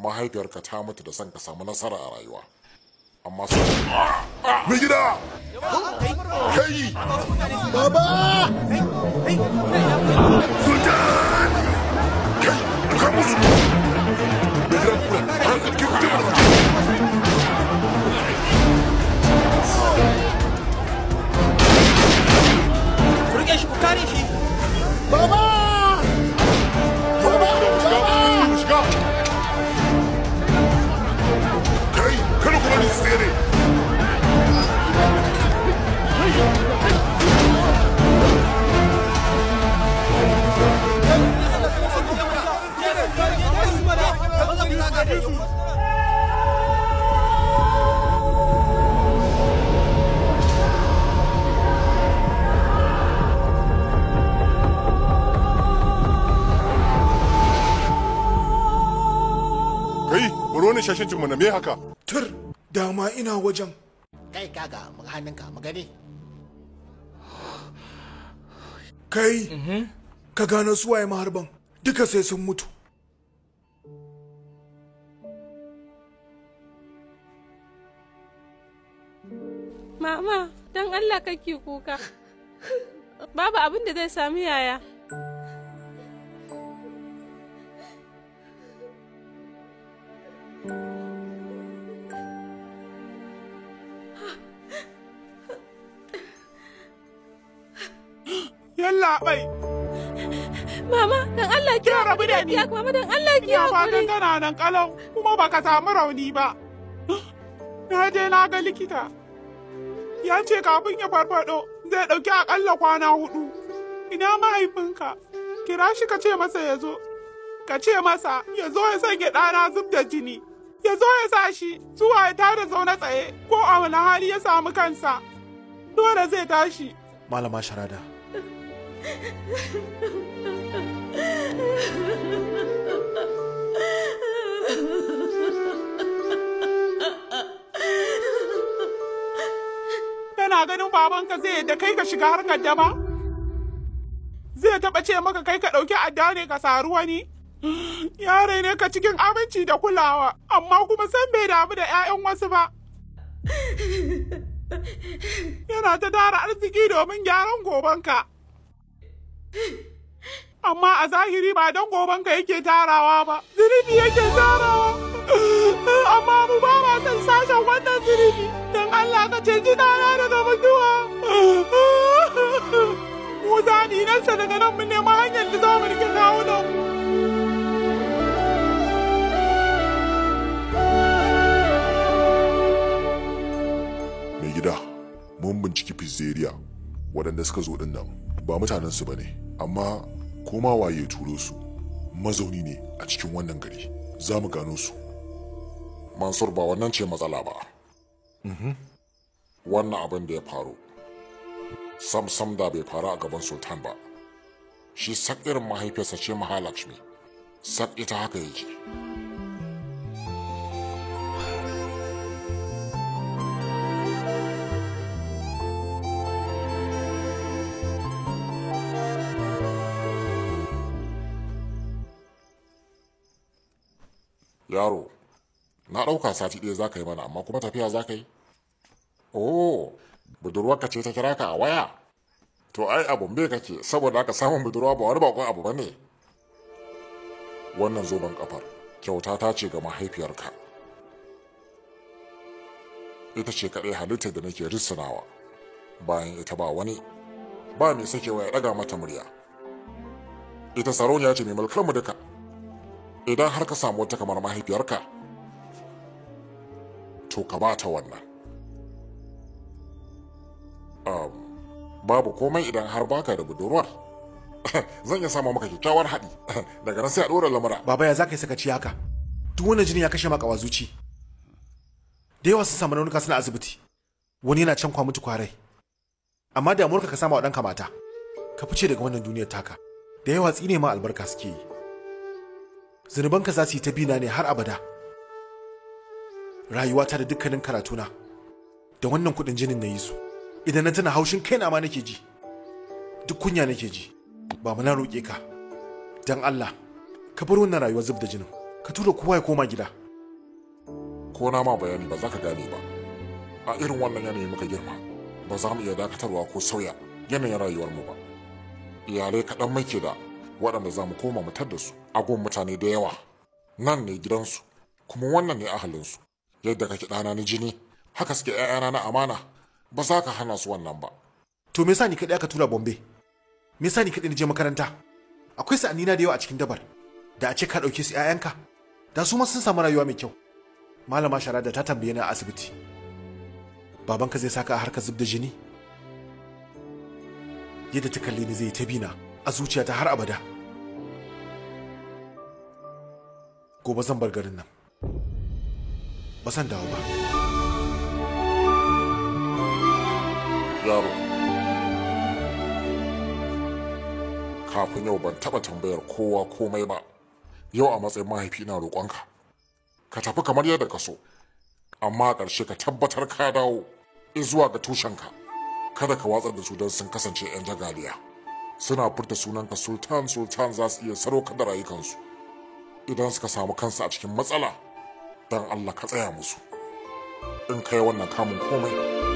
mahaifiyarka ta mutu da son ka samu nasara a rayuwa. Amma su mai gida! Kai! Baba! Sultan! Kai! Duka musu! Mai gida kula! An ɗauki kujerar! Kurge shi ku kare shi! Baba! Baba! Shiga! Kai! Kada kuma ni tsere! Wani shashincin mana me haka? Tur, dama ina wajen. Kai kaga mu hannunka mu gani. Kai, ka gano suwaye maharban duka sai sun mutu. Mama, don Allah kake kuka. Babu abin da zai sami yaya. Yalla bai. Mama, dan Allah ki rabu da ni. Mama, dan Allah ki hakuri. hakuri. Ina fatan kana nan kalau kuma baka samu rauni ba. Na je na ga likita. Ya ce kafin ya farfado zai dauki akalla kwana 4. Ina mahaifinka? Kira shi ka ce masa ya zo. Ka ce masa ya zo ya sanya ɗana zub da jini. Ya zo ya sa shi zuwa ya tada zaune tsaye ko a wani hali ya samu kansa. Dole zai tashi. Malama Sharada. Kana ganin babanka zai yadda kai ka shiga harkar dama? Zai taɓa ce maka kai ka ɗauki adda ne ka saru wani? Yare ne ka cikin aminci da kulawa, amma kuma san bai damu da 'ya'yan wasu ba. Yana ta tara arziki domin gyaran gobanka. Amma a zahiri ba don gobanka yake tarawa ba, zunubi yake tarawa. Amma mu ba ma son sashen wannan zunubi, don Allah ka ce jinana daga mutuwa. Mu zani nan sa daga nan mu nema hanyar da za mu rike kawo nan. Mai gida, mun binciki pizzeria waɗanda suka zo ɗin nan ba mutanensu ba ne, amma koma waye turo su mazauni ne a cikin wannan gari, za mu gano su. Mansur, ba wannan ce matsala ba. Wannan abin da ya faru sam da bai faru a gaban sultan ba. Shi sak irin mahaifiyarsa ce Mahalakshmi, sak ita haka yake. Yaro, na ɗauka sati ɗaya za ka yi mana, amma kuma tafiya za ka yi? Oh, budurwarka ce ta kira ka a waya? To ai abun bai kake, saboda haka samun budurwa ba wani bakon abu ba ne. Wannan zoben kafar kyauta ta ce ga mahaifiyarka. Ita ce kaɗai halittar da nake risinawa. Bayan ita ba wani, ba mai sakewa ya ɗaga mata murya. Ita sarauniya ce mai mulkar mu duka. Idan har ka samu wata kamar mahaifiyarka, to ka ba ta wannan. Babu komai idan har baka da budurwar. Zan iya samu maka kyakkyawar haɗi. Daga nan sai a ɗora lamura. Baba, ya za ka yi sakaci haka? Duk wannan jini ya kashe maka wazuci. Da yawa sun samu raunuka suna asibiti. Wani yana can mutu kwarai. Amma damuwarka ka sama wa ɗanka mata. Ka fice daga wannan duniyar taka. Da yawa tsine ma albarka suke yi. Zunubanka za su yi ta bina ne har abada. Rayuwata da dukkanin karatuna da wannan kudin jinin na yi su. Idan na tana haushin kaina ma nake ji. Duk kunya nake ji. Ba mu na roƙe ka. Dan Allah, ka bar wannan rayuwar zub da jinin. ka tura kowa ya koma gida. Ko na ma bayani ba za ka gane ba. A irin wannan yanayi muka girma, ba za mu iya dakatarwa ko sauya yanayin rayuwarmu ba. Iyalai kaɗan muke da waɗanda za mu koma mu da su a gun mutane da yawa. Nan ne gidansu, kuma wannan ne ahalinsu. Yadda kake ɗana na jini, haka suke ‘ya'yana na amana, ba za ka hana su wannan ba. To me yasa ni kaɗai aka tura Bombay? Me yasa ni kaɗai na je makaranta? Akwai sa'annina da yawa a cikin dabar. Da a ce ka ɗauke su ‘ya'yanka, da su ma sun samu rayuwa mai kyau. Malama Sharada ta tambaye ni a asibiti. Babanka zai saka a harkar zub da jini? Yadda ta kalle ni zai ta bina a zuciyata har abada. Gobe zan bar garin nan. Ba san dawo ba. Yaro, kafin yau ban taɓa tambayar kowa komai ba. Yau a matsayin mahaifi na roƙonka. Ka tafi kamar yadda ka so, amma a ƙarshe ka tabbatar ka dawo zuwa ga tushenka. Kada ka watsar da su don sun kasance 'yan jagaliya. Suna furta sunanka sultan za su iya sadaukar da rayukansu. Idan suka samu kansu a cikin matsala, don Allah ka tsaya musu. In kai wannan kamun komai.